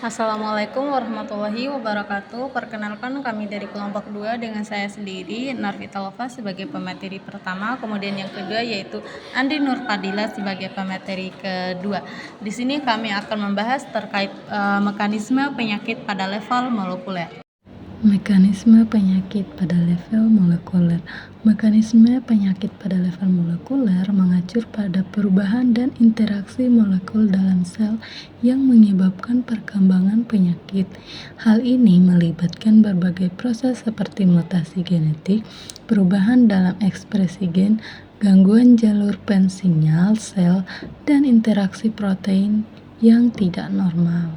Assalamualaikum warahmatullahi wabarakatuh. Perkenalkan kami dari kelompok 2 dengan saya sendiri Narvita Lova sebagai pemateri pertama, kemudian yang kedua yaitu Andi Nurfadila sebagai pemateri kedua. Di sini kami akan membahas terkait mekanisme penyakit pada level molekuler. Mekanisme penyakit pada level molekuler. Mekanisme penyakit pada level molekuler mengacu pada perubahan dan interaksi molekul dalam sel yang menyebabkan perkembangan penyakit. Hal ini melibatkan berbagai proses seperti mutasi genetik, perubahan dalam ekspresi gen, gangguan jalur pensinyal sel, dan interaksi protein yang tidak normal.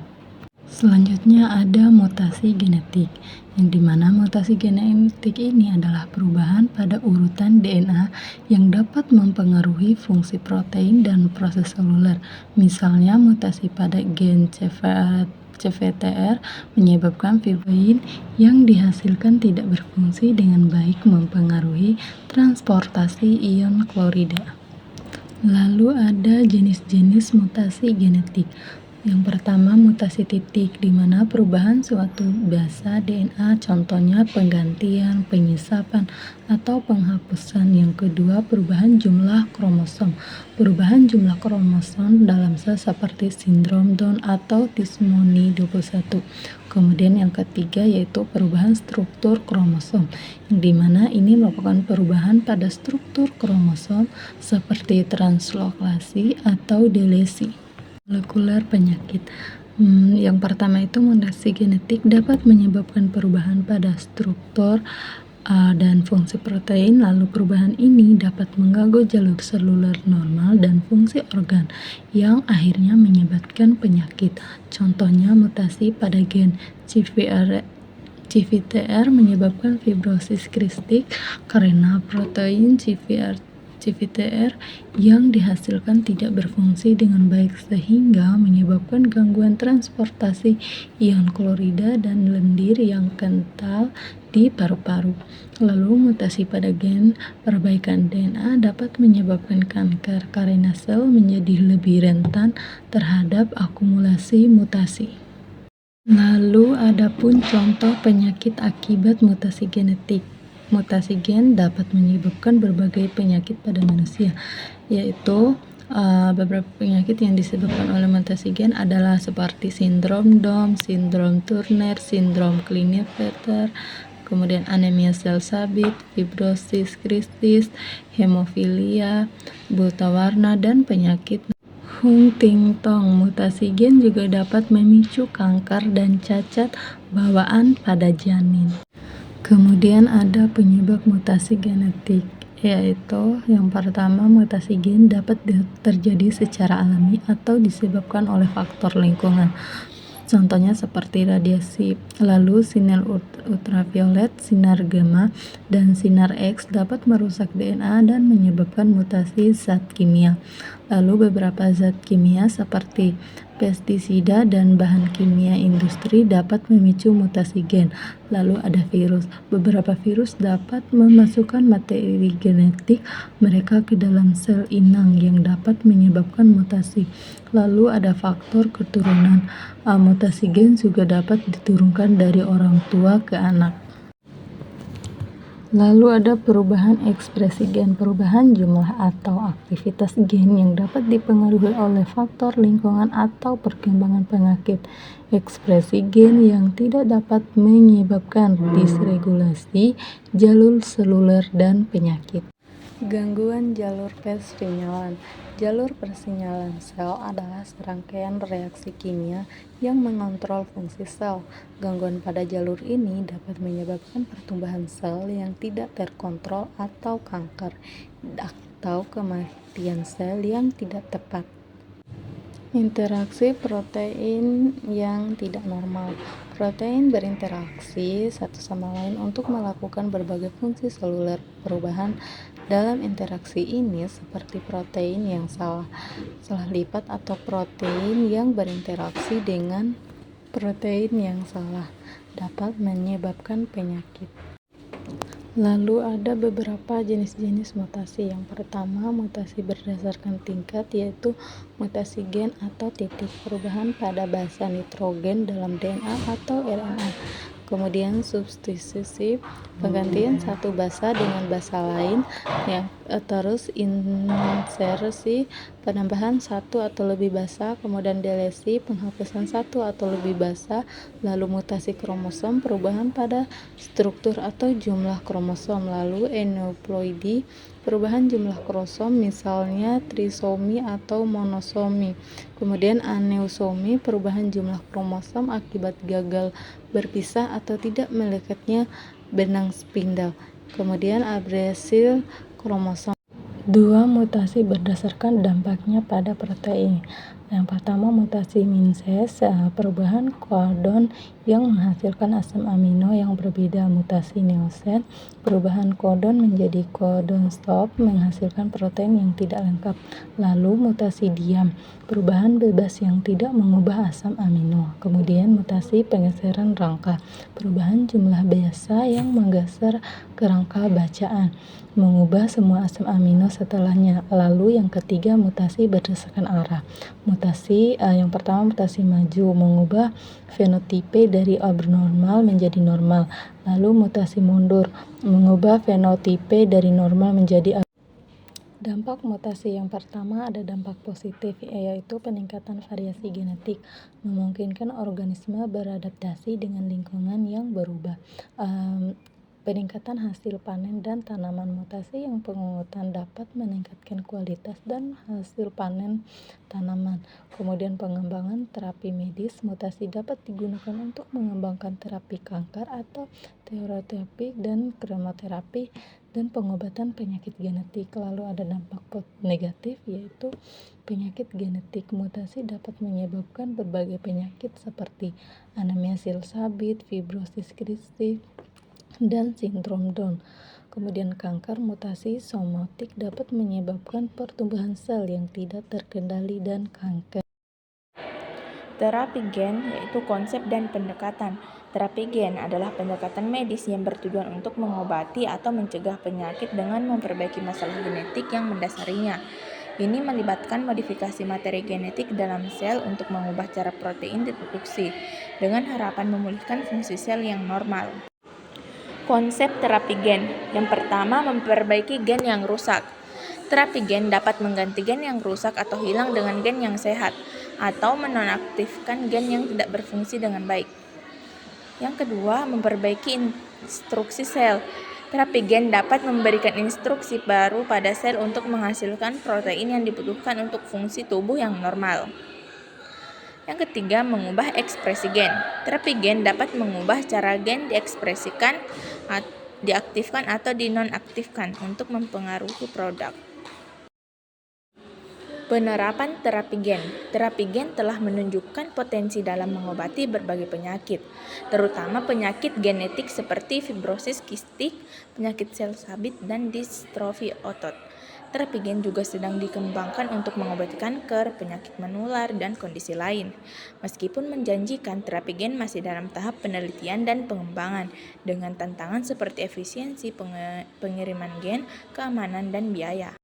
Selanjutnya ada mutasi genetik, yang dimana mutasi genetik ini adalah perubahan pada urutan DNA yang dapat mempengaruhi fungsi protein dan proses seluler. Misalnya mutasi pada gen CFTR menyebabkan fibroin yang dihasilkan tidak berfungsi dengan baik, mempengaruhi transportasi ion klorida. Lalu ada jenis-jenis mutasi genetik. Yang pertama, mutasi titik, di mana perubahan suatu basa DNA, contohnya penggantian, penyisapan, atau penghapusan. Yang kedua, perubahan jumlah kromosom. Perubahan jumlah kromosom dalam sel seperti sindrom Down atau dismoni 21. Kemudian yang ketiga yaitu perubahan struktur kromosom, yang dimana ini merupakan perubahan pada struktur kromosom seperti translokasi atau delesi. Molekuler penyakit. Yang pertama itu mutasi genetik dapat menyebabkan perubahan pada struktur dan fungsi protein, lalu perubahan ini dapat mengganggu jalur seluler normal dan fungsi organ yang akhirnya menyebabkan penyakit. Contohnya mutasi pada gen CFTR menyebabkan fibrosis kistik karena protein CFTR yang dihasilkan tidak berfungsi dengan baik sehingga menyebabkan gangguan transportasi ion klorida dan lendir yang kental di paru-paru. Lalu mutasi pada gen perbaikan DNA dapat menyebabkan kanker karena sel menjadi lebih rentan terhadap akumulasi mutasi. Lalu ada pun contoh penyakit akibat mutasi genetik. Mutasi gen dapat menyebabkan berbagai penyakit pada manusia, yaitu beberapa penyakit yang disebabkan oleh mutasi gen adalah seperti sindrom Down, sindrom Turner, sindrom Klinefelter, kemudian anemia sel sabit, fibrosis kistis, hemofilia, buta warna, dan penyakit Huntington. Mutasi gen juga dapat memicu kanker dan cacat bawaan pada janin. Kemudian ada penyebab mutasi genetik, yaitu yang pertama mutasi gen dapat terjadi secara alami atau disebabkan oleh faktor lingkungan. Contohnya seperti radiasi. Lalu sinar ultraviolet, sinar gamma, dan sinar X dapat merusak DNA dan menyebabkan mutasi zat kimia. Lalu beberapa zat kimia seperti pestisida dan bahan kimia industri dapat memicu mutasi gen. Lalu ada virus. Beberapa virus dapat memasukkan materi genetik mereka ke dalam sel inang yang dapat menyebabkan mutasi. Lalu ada faktor keturunan. Mutasi gen juga dapat diturunkan dari orang tua ke anak. Lalu ada perubahan ekspresi gen, perubahan jumlah atau aktivitas gen yang dapat dipengaruhi oleh faktor lingkungan atau perkembangan penyakit. Ekspresi gen yang tidak dapat menyebabkan disregulasi jalur seluler dan penyakit. Gangguan jalur persinyalan. Jalur persinyalan sel adalah serangkaian reaksi kimia yang mengontrol fungsi sel. Gangguan pada jalur ini dapat menyebabkan pertumbuhan sel yang tidak terkontrol atau kanker, atau kematian sel yang tidak tepat. Interaksi protein yang tidak normal. Protein berinteraksi satu sama lain untuk melakukan berbagai fungsi seluler. Perubahan dalam interaksi ini seperti protein yang salah lipat atau protein yang berinteraksi dengan protein yang salah dapat menyebabkan penyakit. Lalu ada beberapa jenis-jenis mutasi. Yang pertama, mutasi berdasarkan tingkat, yaitu mutasi gen atau titik, perubahan pada basa nitrogen dalam DNA atau RNA. Kemudian substitusi, penggantian satu basa dengan basa lain, terus insersi, penambahan satu atau lebih basa, kemudian delesi, penghapusan satu atau lebih basa, lalu mutasi kromosom, perubahan pada struktur atau jumlah kromosom, lalu aneuploidi, perubahan jumlah kromosom, misalnya trisomi atau monosomi. Kemudian aneuploidy, perubahan jumlah kromosom akibat gagal berpisah atau tidak melekatnya benang spindle. Kemudian abrasil kromosom. Dua, mutasi berdasarkan dampaknya pada protein. Yang pertama, mutasi Minces, perubahan kodon yang menghasilkan asam amino yang berbeda. Mutasi Neoset, perubahan kodon menjadi kodon stop menghasilkan protein yang tidak lengkap. Lalu mutasi diam, perubahan bebas yang tidak mengubah asam amino. Kemudian mutasi penggeseran rangka, perubahan jumlah basa yang menggeser ke rangka bacaan, mengubah semua asam amino setelahnya. Lalu yang ketiga, mutasi berdasarkan arah. Yang pertama, mutasi maju, mengubah fenotipe dari abnormal menjadi normal. Lalu mutasi mundur, mengubah fenotipe dari normal menjadi dampak mutasi. Yang pertama ada dampak positif, yaitu peningkatan variasi genetik, memungkinkan organisme beradaptasi dengan lingkungan yang berubah. Peningkatan hasil panen dan tanaman. Mutasi yang penguatan dapat meningkatkan kualitas dan hasil panen tanaman. Kemudian pengembangan terapi medis. Mutasi dapat digunakan untuk mengembangkan terapi kanker atau terapi dan kemoterapi dan pengobatan penyakit genetik. Lalu ada dampak negatif, yaitu penyakit genetik. Mutasi dapat menyebabkan berbagai penyakit seperti anemia silsabit, fibrosis kistik, dan sindrom Down. Kemudian kanker. Mutasi somatik dapat menyebabkan pertumbuhan sel yang tidak terkendali dan kanker. Terapi gen yaitu konsep dan pendekatan. Terapi gen adalah pendekatan medis yang bertujuan untuk mengobati atau mencegah penyakit dengan memperbaiki masalah genetik yang mendasarinya. Ini melibatkan modifikasi materi genetik dalam sel untuk mengubah cara protein diproduksi, dengan harapan memulihkan fungsi sel yang normal. Konsep terapi gen. Yang pertama, memperbaiki gen yang rusak. Terapi gen dapat mengganti gen yang rusak atau hilang dengan gen yang sehat, atau menonaktifkan gen yang tidak berfungsi dengan baik. Yang kedua, memperbaiki instruksi sel. Terapi gen dapat memberikan instruksi baru pada sel untuk menghasilkan protein yang dibutuhkan untuk fungsi tubuh yang normal. Yang ketiga, mengubah ekspresi gen. Terapi gen dapat mengubah cara gen diekspresikan, diaktifkan atau dinonaktifkan untuk mempengaruhi produk. Penerapan terapi gen. Terapi gen telah menunjukkan potensi dalam mengobati berbagai penyakit, terutama penyakit genetik seperti fibrosis kistik, penyakit sel sabit, dan distrofi otot. Terapi gen juga sedang dikembangkan untuk mengobati kanker, penyakit menular, dan kondisi lain. Meskipun menjanjikan, terapi gen masih dalam tahap penelitian dan pengembangan, dengan tantangan seperti efisiensi pengiriman gen, keamanan, dan biaya.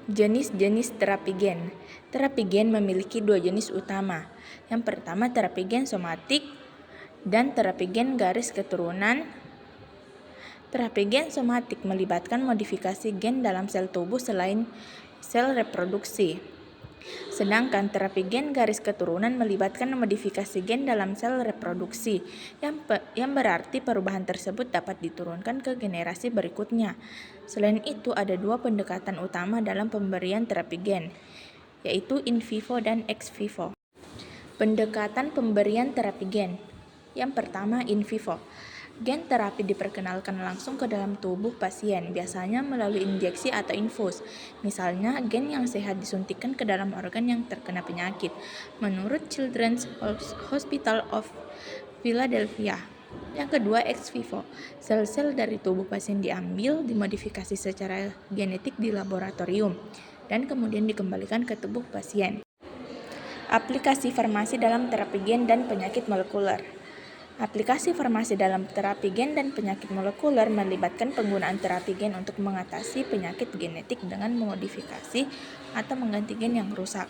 Jenis-jenis terapi gen. Terapi gen memiliki dua jenis utama. Yang pertama, terapi gen somatik dan terapi gen garis keturunan. Terapi gen somatik melibatkan modifikasi gen dalam sel tubuh selain sel reproduksi. Sedangkan terapi gen garis keturunan melibatkan modifikasi gen dalam sel reproduksi, yang berarti perubahan tersebut dapat diturunkan ke generasi berikutnya. Selain itu, ada dua pendekatan utama dalam pemberian terapi gen, yaitu in vivo dan ex vivo. Pendekatan pemberian terapi gen. Yang pertama, in vivo. Gen terapi diperkenalkan langsung ke dalam tubuh pasien, biasanya melalui injeksi atau infus. Misalnya, gen yang sehat disuntikkan ke dalam organ yang terkena penyakit. Menurut Children's Hospital of Philadelphia. Yang kedua, ex vivo. Sel-sel dari tubuh pasien diambil, dimodifikasi secara genetik di laboratorium, dan kemudian dikembalikan ke tubuh pasien. Aplikasi farmasi dalam terapi gen dan penyakit molekuler. Aplikasi farmasi dalam terapi gen dan penyakit molekuler melibatkan penggunaan terapi gen untuk mengatasi penyakit genetik dengan memodifikasi atau mengganti gen yang rusak.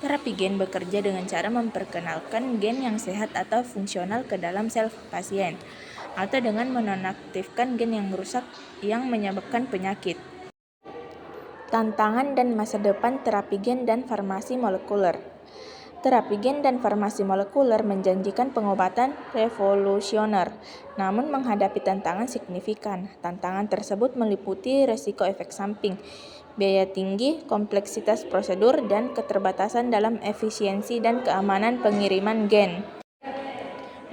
Terapi gen bekerja dengan cara memperkenalkan gen yang sehat atau fungsional ke dalam sel pasien, atau dengan menonaktifkan gen yang rusak yang menyebabkan penyakit. Tantangan dan masa depan terapi gen dan farmasi molekuler. Terapi gen dan farmasi molekuler menjanjikan pengobatan revolusioner, namun menghadapi tantangan signifikan. Tantangan tersebut meliputi risiko efek samping, biaya tinggi, kompleksitas prosedur, dan keterbatasan dalam efisiensi dan keamanan pengiriman gen.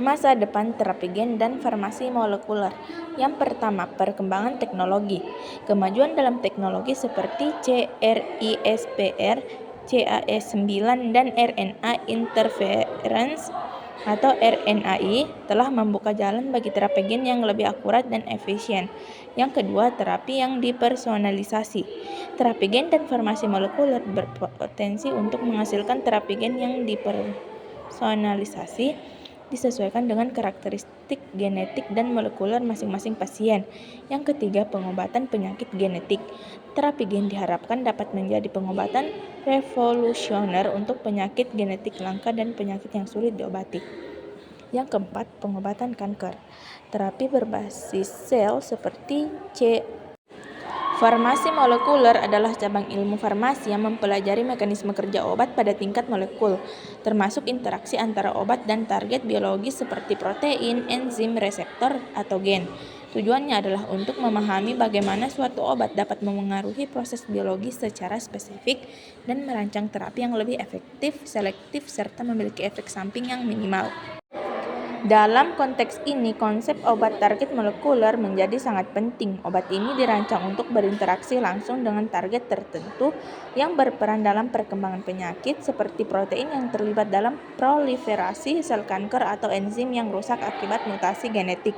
Masa depan terapi gen dan farmasi molekuler. Yang pertama, perkembangan teknologi. Kemajuan dalam teknologi seperti CRISPR, Cas9, dan RNA interference atau RNAi telah membuka jalan bagi terapi gen yang lebih akurat dan efisien. Yang kedua, terapi yang dipersonalisasi. Terapi gen dan farmasi molekuler berpotensi untuk menghasilkan terapi gen yang dipersonalisasi disesuaikan dengan karakteristik genetik dan molekuler masing-masing pasien. Yang ketiga, pengobatan penyakit genetik. Terapi gen diharapkan dapat menjadi pengobatan revolusioner untuk penyakit genetik langka dan penyakit yang sulit diobati. Yang keempat, pengobatan kanker. Terapi berbasis sel seperti Farmasi molekuler adalah cabang ilmu farmasi yang mempelajari mekanisme kerja obat pada tingkat molekul, termasuk interaksi antara obat dan target biologis seperti protein, enzim, reseptor, atau gen. Tujuannya adalah untuk memahami bagaimana suatu obat dapat memengaruhi proses biologis secara spesifik dan merancang terapi yang lebih efektif, selektif, serta memiliki efek samping yang minimal. Dalam konteks ini, konsep obat target molekuler menjadi sangat penting. Obat ini dirancang untuk berinteraksi langsung dengan target tertentu yang berperan dalam perkembangan penyakit, seperti protein yang terlibat dalam proliferasi sel kanker atau enzim yang rusak akibat mutasi genetik.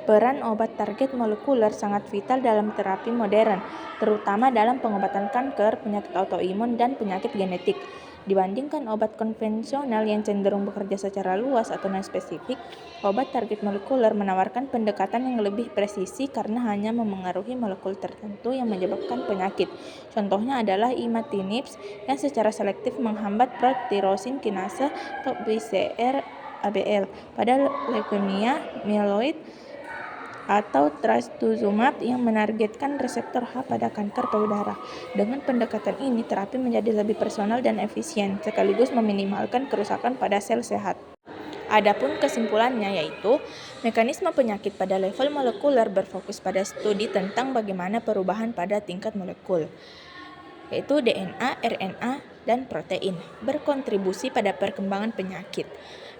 Peran obat target molekuler sangat vital dalam terapi modern, terutama dalam pengobatan kanker, penyakit autoimun, dan penyakit genetik. Dibandingkan obat konvensional yang cenderung bekerja secara luas atau non-spesifik, obat target molekuler menawarkan pendekatan yang lebih presisi karena hanya memengaruhi molekul tertentu yang menyebabkan penyakit. Contohnya adalah imatinib yang secara selektif menghambat protirosin kinase atau BCR-ABL pada leukemia mieloid, atau trastuzumab yang menargetkan reseptor H pada kanker payudara. Dengan pendekatan ini, terapi menjadi lebih personal dan efisien, sekaligus meminimalkan kerusakan pada sel sehat. Adapun kesimpulannya yaitu, mekanisme penyakit pada level molekuler berfokus pada studi tentang bagaimana perubahan pada tingkat molekul, yaitu DNA, RNA, dan protein, berkontribusi pada perkembangan penyakit.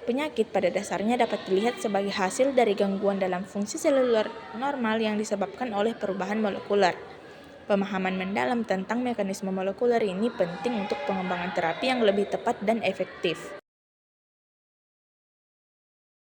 Penyakit pada dasarnya dapat dilihat sebagai hasil dari gangguan dalam fungsi seluler normal yang disebabkan oleh perubahan molekuler. Pemahaman mendalam tentang mekanisme molekuler ini penting untuk pengembangan terapi yang lebih tepat dan efektif.